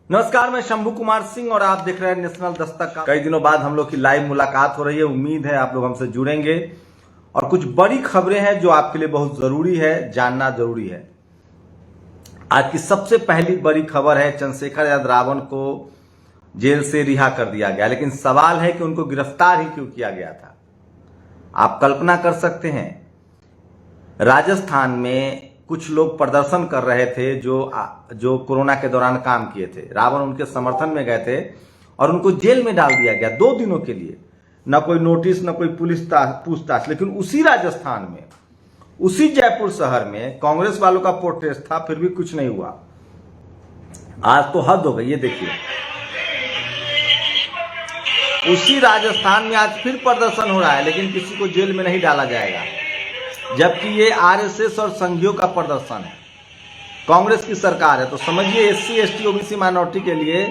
नमस्कार, मैं शंभू कुमार सिंह और आप देख रहे हैं नेशनल दस्तक का। कई दिनों बाद हम लोग की लाइव मुलाकात हो रही है। उम्मीद है आप लोग हमसे जुड़ेंगे और कुछ बड़ी खबरें हैं जो आपके लिए बहुत जरूरी है, जानना जरूरी है। आज की सबसे पहली बड़ी खबर है, चंद्रशेखर यादव रावण को जेल से रिहा कर दिया गया, लेकिन सवाल है कि उनको गिरफ्तार ही क्यों किया गया था। आप कल्पना कर सकते हैं, राजस्थान में कुछ लोग प्रदर्शन कर रहे थे जो कोरोना के दौरान काम किए थे। रावण उनके समर्थन में गए थे और उनको जेल में डाल दिया गया 2 दिनों के लिए। न कोई नोटिस, न कोई पुलिस पूछताछ। लेकिन उसी राजस्थान में, उसी जयपुर शहर में कांग्रेस वालों का प्रोटेस्ट था, फिर भी कुछ नहीं हुआ। आज तो हद हो गई। ये देखिए, उसी राजस्थान में आज फिर प्रदर्शन हो रहा है, लेकिन किसी को जेल में नहीं डाला जाएगा, जबकि ये आरएसएस और संघियों का प्रदर्शन है। कांग्रेस की सरकार है, तो समझिए एससी एसटी ओबीसी माइनॉरिटी के लिए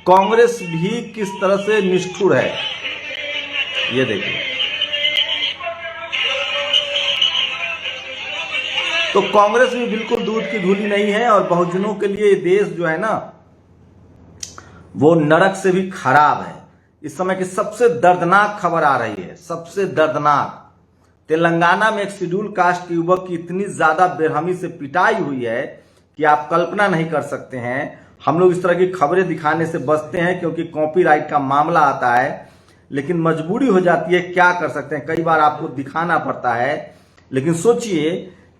कांग्रेस भी किस तरह से निष्ठुर है। ये देखिए, तो कांग्रेस भी बिल्कुल दूध की धूली नहीं है और बहुजनों के लिए देश जो है ना, वो नरक से भी खराब है। इस समय की सबसे दर्दनाक खबर आ रही है, सबसे दर्दनाक। तेलंगाना में एक शेड्यूल कास्ट युवक की इतनी ज्यादा बेरहमी से पिटाई हुई है कि आप कल्पना नहीं कर सकते हैं। हम लोग इस तरह की खबरें दिखाने से बचते हैं क्योंकि कॉपीराइट का मामला आता है, लेकिन मजबूरी हो जाती है, क्या कर सकते हैं, कई बार आपको दिखाना पड़ता है। लेकिन सोचिए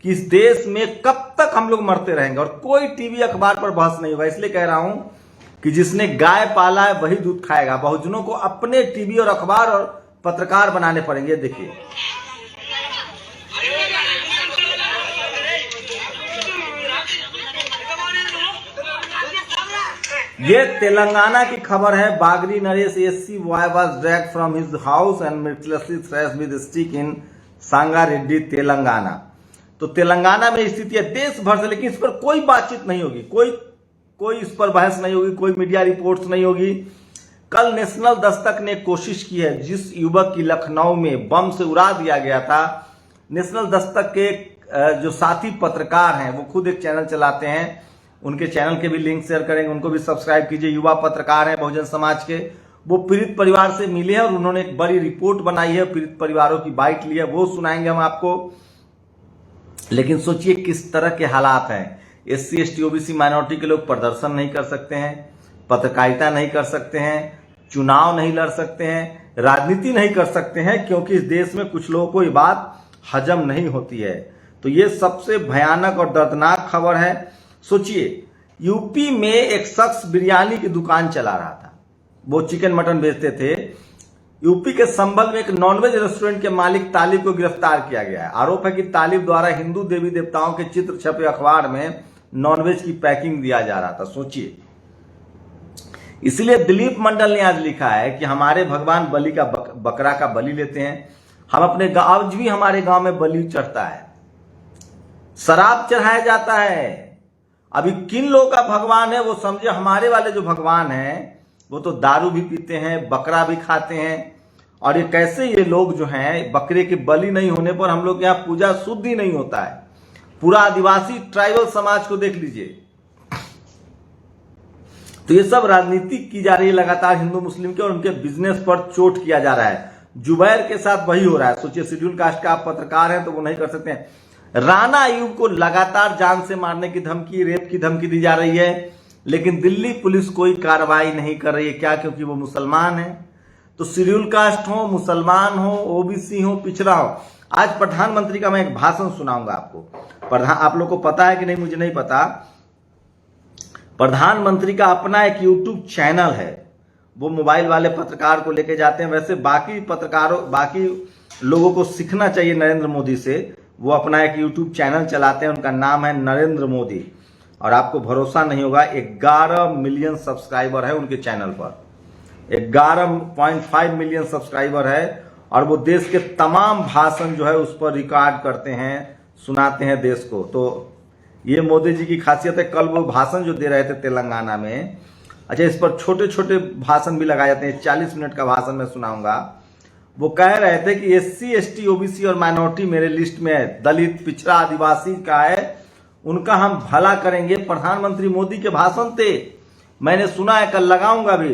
कि इस देश में कब तक हम लोग मरते रहेंगे और कोई टीवी अखबार पर बहस नहीं होगा। इसलिए कह रहा हूं कि जिसने गाय पाला है वही दूध खाएगा। बहुजनों को अपने टीवी और अखबार और पत्रकार बनाने पड़ेंगे। देखिए, ये तेलंगाना की खबर है। Bagri Naresh SC boy was dragged from his house and mercilessly thrashed with stick in Sangareddy, Telangana. तो तेलंगाना में स्थिति है देश भर से, लेकिन इस पर कोई बातचीत नहीं होगी, कोई इस पर बहस नहीं होगी, कोई मीडिया रिपोर्ट्स नहीं होगी। कल नेशनल दस्तक ने कोशिश की है, जिस युवक की लखनऊ में बम से उड़ा दिया गया था। नेशनल दस्तक के जो साथी पत्रकार हैं, वो खुद एक चैनल चलाते हैं, उनके चैनल के भी लिंक शेयर करेंगे, उनको भी सब्सक्राइब कीजिए। युवा पत्रकार हैं बहुजन समाज के, वो पीड़ित परिवार से मिले हैं और उन्होंने एक बड़ी रिपोर्ट बनाई है, पीड़ित परिवारों की बाइट ली है, वो सुनाएंगे हम आपको। लेकिन सोचिए किस तरह के हालात हैं। एससी एसटी ओबीसी माइनॉरिटी के लोग प्रदर्शन नहीं कर सकते हैं, पत्रकारिता नहीं कर सकते हैं, चुनाव नहीं लड़ सकते हैं, राजनीति नहीं कर सकते हैं, क्योंकि इस देश में कुछ लोगों को ये बात हजम नहीं होती है। तो ये सबसे भयानक और दर्दनाक खबर है। सोचिए, यूपी में एक शख्स बिरयानी की दुकान चला रहा था, वो चिकन मटन बेचते थे। यूपी के संभल में एक नॉनवेज रेस्टोरेंट के मालिक तालिब को गिरफ्तार किया गया है। आरोप है कि तालिब द्वारा हिंदू देवी देवताओं के चित्र छपे अखबार में नॉनवेज की पैकिंग दिया जा रहा था। सोचिए, इसलिए दिलीप मंडल ने आज लिखा है कि हमारे भगवान बलि का बकरा का बलि लेते हैं। हम अपने गांव, आज भी हमारे गांव में बलि चढ़ता है, शराब चढ़ाया जाता है। अभी किन लोगों का भगवान है वो समझे। हमारे वाले जो भगवान हैं वो तो दारू भी पीते हैं, बकरा भी खाते हैं। और ये कैसे ये लोग जो हैं, बकरे के बलि नहीं होने पर हम लोग यहाँ पूजा शुद्ध ही नहीं होता है। पूरा आदिवासी ट्राइबल समाज को देख लीजिए। तो ये सब राजनीति की जा रही है लगातार हिंदू मुस्लिम के, और उनके बिजनेस पर चोट किया जा रहा है। जुबैर के साथ वही हो रहा है। सोचिए, शेड्यूल कास्ट का आप पत्रकार हैं तो वो नहीं कर सकते हैं। राणा अयूब को लगातार जान से मारने की धमकी, रेप की धमकी दी जा रही है, लेकिन दिल्ली पुलिस कोई कार्रवाई नहीं कर रही है। क्या? क्योंकि वो मुसलमान है। तो शेड्यूल कास्ट हो, मुसलमान हो, ओबीसी हो, पिछड़ा हो। आज प्रधानमंत्री का मैं एक भाषण सुनाऊंगा आपको। आप लोग को पता है कि नहीं मुझे नहीं पता, प्रधानमंत्री का अपना एक यूट्यूब चैनल है। वो मोबाइल वाले पत्रकार को लेके जाते हैं। वैसे बाकी पत्रकारों, बाकी लोगों को सीखना चाहिए नरेंद्र मोदी से। वो अपना एक यूट्यूब चैनल चलाते हैं, उनका नाम है नरेंद्र मोदी, और आपको भरोसा नहीं होगा 11 मिलियन सब्सक्राइबर है उनके चैनल पर। 11.5 मिलियन सब्सक्राइबर है, और वो देश के तमाम भाषण जो है उस पर रिकॉर्ड करते हैं, सुनाते हैं देश को। तो ये मोदी जी की खासियत है। कल वो भाषण जो दे रहे थे तेलंगाना में, अच्छा, इस पर छोटे छोटे भाषण भी लगाए जाते हैं। 40 मिनट का भाषण मैं सुनाऊंगा। वो कह रहे थे कि एससी एसटी ओबीसी और माइनॉरिटी मेरे लिस्ट में है, दलित पिछड़ा आदिवासी का है, उनका हम भला करेंगे। प्रधानमंत्री मोदी के भाषण थे। मैंने सुना है, कल लगाऊंगा भी,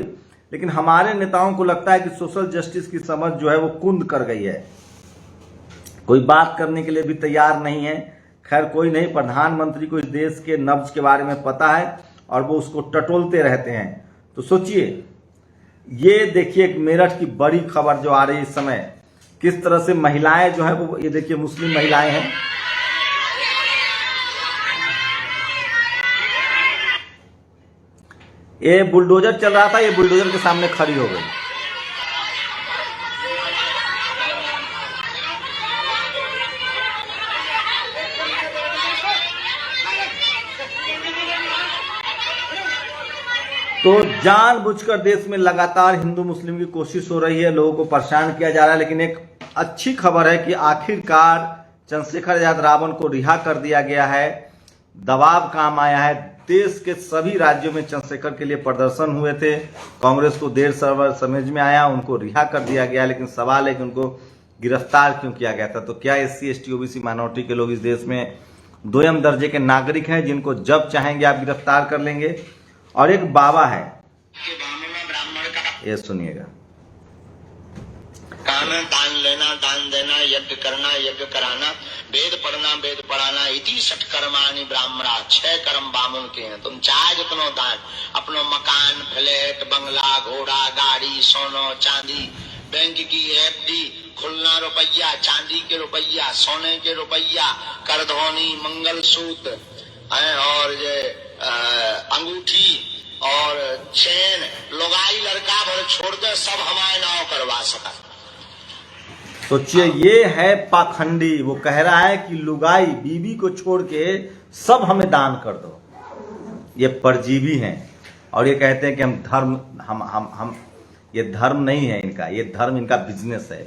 लेकिन हमारे नेताओं को लगता है कि सोशल जस्टिस की समझ जो है वो कुंद कर गई है, कोई बात करने के लिए भी तैयार नहीं है। खैर कोई नहीं, प्रधानमंत्री को इस देश के नब्ज के बारे में पता है और वो उसको टटोलते रहते हैं। तो सोचिए, ये देखिए एक मेरठ की बड़ी खबर जो आ रही है इस समय, किस तरह से महिलाएं जो है वो, ये देखिए मुस्लिम महिलाएं हैं, ये बुलडोजर चल रहा था, ये बुलडोजर के सामने खड़ी हो गई। तो जानबूझकर देश में लगातार हिंदू मुस्लिम की कोशिश हो रही है, लोगों को परेशान किया जा रहा है। लेकिन एक अच्छी खबर है कि आखिरकार चंद्रशेखर आजाद रावण को रिहा कर दिया गया है, दबाव काम आया है। देश के सभी राज्यों में चंद्रशेखर के लिए प्रदर्शन हुए थे, कांग्रेस को देर सवेर समझ में आया, उनको रिहा कर दिया गया। लेकिन सवाल है कि उनको गिरफ्तार क्यों किया गया था? तो क्या SC ST OBC माइनॉरिटी के लोग इस देश में दोयम दर्जे के नागरिक हैं जिनको जब चाहेंगे आप गिरफ्तार कर लेंगे? और एक बाबा है, ये सुनिएगा। दान लेना, दान देना, यज्ञ करना, यज्ञ कराना, वेद पढ़ना, वेद पढ़ाना, इति षट कर्माणि ब्राह्मणा, 6 कर्म बामुन के हैं। तुम चाहे जितनो दान, अपनो मकान, फ्लैट, बंगला, घोड़ा, गाड़ी, सोनो, चांदी, बैंक की FD, खुलना रुपया, चांदी के रुपया, सोने के रुपया, करधौनी, मंगलसूत्र और ये अंगूठी और चैन, लोगाई लड़का भर छोड़ दे, सब हमारे नाव करवा सका। सोचिए, ये है पाखंडी। वो कह रहा है कि लुगाई बीबी को छोड़ के सब हमें दान कर दो। ये परजीवी हैं और ये कहते हैं कि हम धर्म, हम ये धर्म नहीं है इनका, ये धर्म इनका बिजनेस है।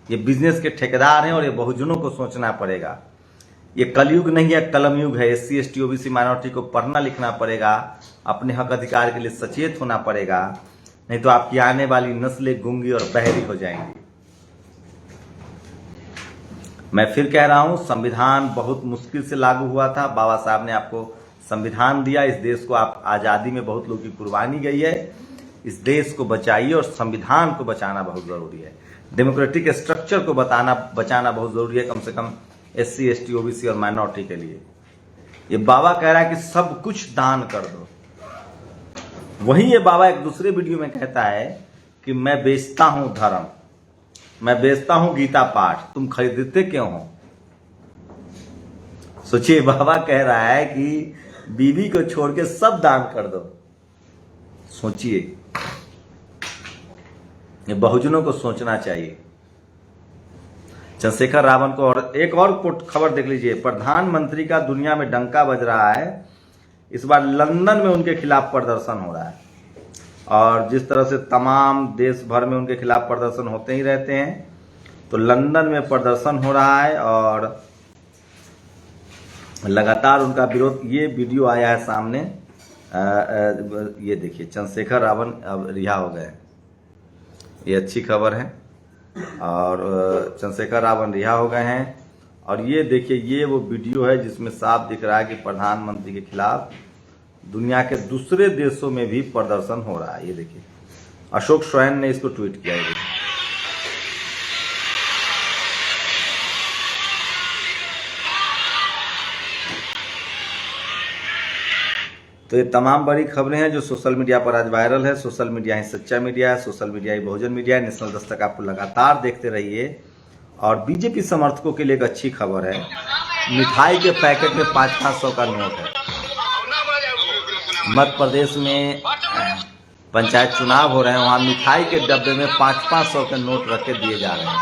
ये बिजनेस के ठेकेदार हैं और ये बहुजनों को सोचना पड़ेगा। ये कलयुग नहीं है, कलम युग है। SC ST OBC माइनॉरिटी को पढ़ना लिखना पड़ेगा, अपने हक अधिकार के लिए सचेत होना पड़ेगा, नहीं तो आपकी आने वाली नस्लें गूंगी और बहरी हो जाएंगी। मैं फिर कह रहा हूं, संविधान बहुत मुश्किल से लागू हुआ था। बाबा साहब ने आपको संविधान दिया, इस देश को आप आजादी में बहुत लोगों की कुर्बानी गई है। इस देश को बचाइए और संविधान को बचाना बहुत जरूरी है। डेमोक्रेटिक स्ट्रक्चर को बचाना बहुत जरूरी है, कम से कम SC ST OBC और माइनॉरिटी के लिए। ये बाबा कह रहा है कि सब कुछ दान कर दो। वहीं ये बाबा एक दूसरे वीडियो में कहता है कि मैं बेचता हूं धर्म, मैं बेचता हूं गीता पाठ, तुम खरीदते क्यों हो? सोचिए, बाबा कह रहा है कि बीवी को छोड़ के सब दान कर दो। सोचिए, ये बहुजनों को सोचना चाहिए। चंद्रशेखर रावण को, और एक और खबर देख लीजिए, प्रधानमंत्री का दुनिया में डंका बज रहा है। इस बार लंदन में उनके खिलाफ प्रदर्शन हो रहा है और जिस तरह से तमाम देश भर में उनके खिलाफ प्रदर्शन होते ही रहते हैं, तो लंदन में प्रदर्शन हो रहा है और लगातार उनका विरोध। ये वीडियो आया है सामने, ये देखिए, चंद्रशेखर रावण अब रिहा हो गए। ये अच्छी खबर है और चंद्रशेखर रावण रिहा हो गए हैं। और ये देखिए, ये वो वीडियो है जिसमें साफ दिख रहा है कि प्रधानमंत्री के खिलाफ दुनिया के दूसरे देशों में भी प्रदर्शन हो रहा है। ये देखिए, अशोक स्वैन ने इसको ट्वीट किया है। तो ये तमाम बड़ी खबरें हैं जो सोशल मीडिया पर आज वायरल है। सोशल मीडिया ही सच्चा मीडिया है, सोशल मीडिया ही बहुजन मीडिया है। नेशनल दस्तक आपको लगातार देखते रहिए। और बीजेपी समर्थकों के लिए एक अच्छी खबर है, मिठाई के पैकेट में 500-500 का नोट है। मध्य प्रदेश में पंचायत चुनाव हो रहे हैं, वहां मिठाई के डब्बे में 500-500 के नोट रख के दिए जा रहे हैं।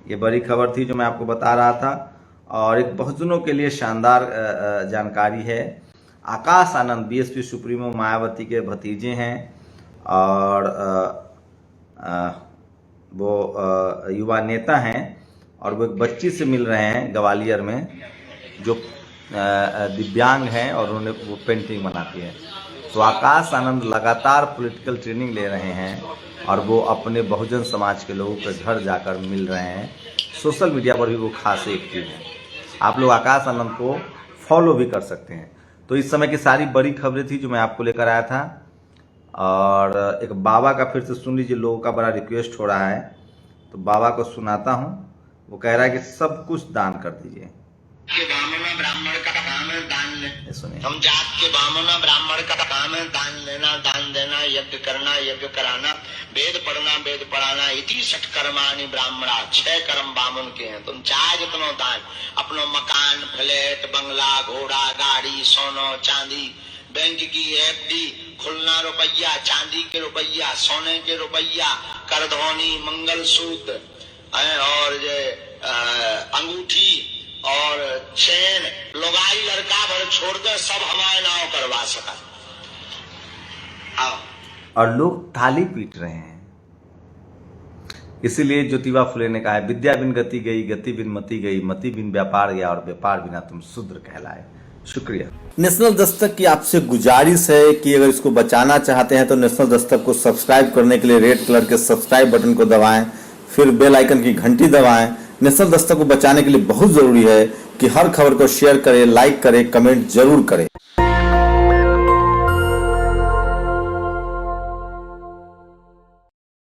ये बड़ी खबर थी जो मैं आपको बता रहा था। और एक बहुजनों के लिए शानदार जानकारी है। आकाश आनंद BSP सुप्रीमो मायावती के भतीजे हैं और वो युवा नेता हैं और वो एक बच्ची से मिल रहे हैं ग्वालियर में जो दिव्यांग हैं और उन्होंने वो पेंटिंग बनाती है। तो आकाश आनंद लगातार पॉलिटिकल ट्रेनिंग ले रहे हैं और वो अपने बहुजन समाज के लोगों के घर जाकर मिल रहे हैं। सोशल मीडिया पर भी वो खास एक्टिव हैं। आप लोग आकाश आनंद को फॉलो भी कर सकते हैं। तो इस समय की सारी बड़ी खबरें थी जो मैं आपको लेकर आया था। और एक बाबा का फिर से सुन लीजिए, लोगों का बड़ा रिक्वेस्ट हो रहा है, तो बाबा को सुनाता हूँ। वो कह रहा है कि सब कुछ दान कर दीजिए। ब्राह्मण का काम है दान लेना। सुनिए, हम जात के ब्राह्मण ब्राह्मण का काम है दान लेना, दान देना, यज्ञ करना, यज्ञ कराना, वेद पढ़ना, वेद पढ़ाना, इति षट कर्माणि ब्राह्मणा, 6 कर्म बामन के हैं। तुम चाहे जितनो दान, अपनो मकान, फ्लैट, बंगला, घोड़ा, गाड़ी, सोनो, चांदी, बैंक की एफडी, खुलना रुपया, चांदी के रुपया, सोने के रुपया, करधौनी, मंगलसूत्र और अंगूठी और चैन, लोगाई लड़का भर छोड़ कर सब हमारे नाव करवा सका। आओ। और लोग थाली पीट रहे हैं। इसीलिए ज्योतिबा फुले ने कहा है, विद्या बिन गति गई, गति बिन मति गई, मति बिन व्यापार गया और व्यापार बिना तुम शूद्र कहलाए। शुक्रिया। नेशनल दस्तक की आपसे गुजारिश है कि अगर इसको बचाना चाहते हैं तो नेशनल दस्तक को सब्सक्राइब करने के लिए रेड कलर के सब्सक्राइब बटन को दबाएं, फिर बेल आइकन की घंटी दबाएं। नेशनल दस्तक को बचाने के लिए बहुत जरूरी है कि हर खबर को शेयर करें, लाइक करें, कमेंट जरूर करें।